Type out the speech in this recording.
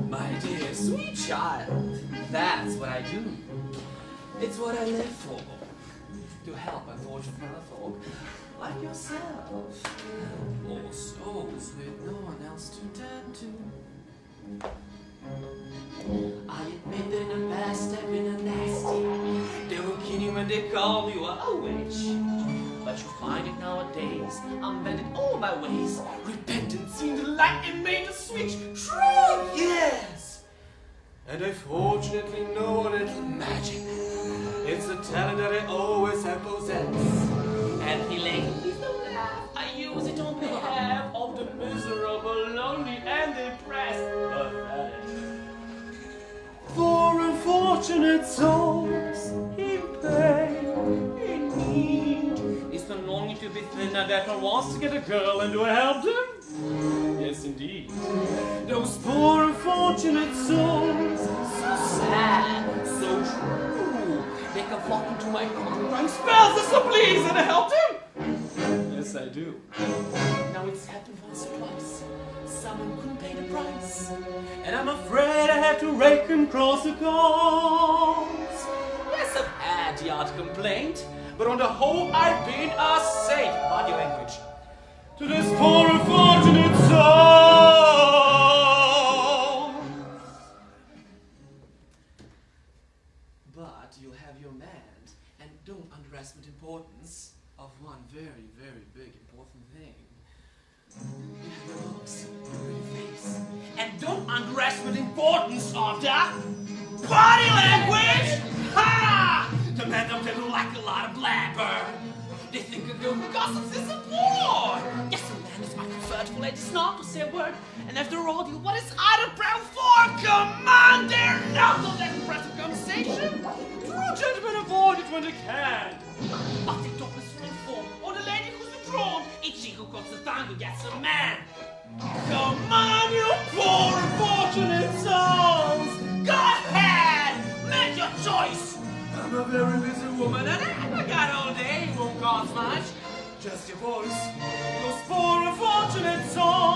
My dear sweet child, that's what I do. It's what I live for. To help unfortunate fellow folk like yourself. Or souls with no one else to turn to. I admit that in the past I've been a nasty. They were kidding when they called you a witch. But you find it nowadays, I'm bending all my ways. Repentance seemed the light and made the switch. True, yes! And I fortunately know a little magic. It's a talent that I always have possessed. And Elaine, please don't laugh. I use it on behalf of the miserable, lonely, and depressed. Pathetic. For unfortunate souls in pain, in need. Is the longing to be thinner that one wants to get a girl and do I help them? Yes, indeed. Those poor unfortunate souls, so sad, so true. They come flocking to my home, crying spells so please, and I help them. Yes, I do. Now it's happened once or twice. Someone couldn't pay the price, and I'm afraid I have to rake and cross the course. Yes, I've had the odd complaint, but on the whole I've been a saint. Body language. To this poor unfortunate soul. But you'll have your man, and don't underestimate the importance of one very, very big important thing. You have your looks, your pretty face, and don't underestimate the importance of the body language! Ha! The men up there like a lot of blabber. They think a girl who gossips is a bore. Yes, a man is my preferred for ladies not to say a word. And after all, you what is either brown for? Come on, they're not on that impressive conversation. True gentlemen avoid it when they can. But the top is full form, or the lady who's withdrawn. It's she who comes the tango, yes, a man. Come on, you poor unfortunate souls. Go ahead, make your choice. I'm a very busy woman and I got all day, won't cost much. Just your voice, those poor unfortunate souls.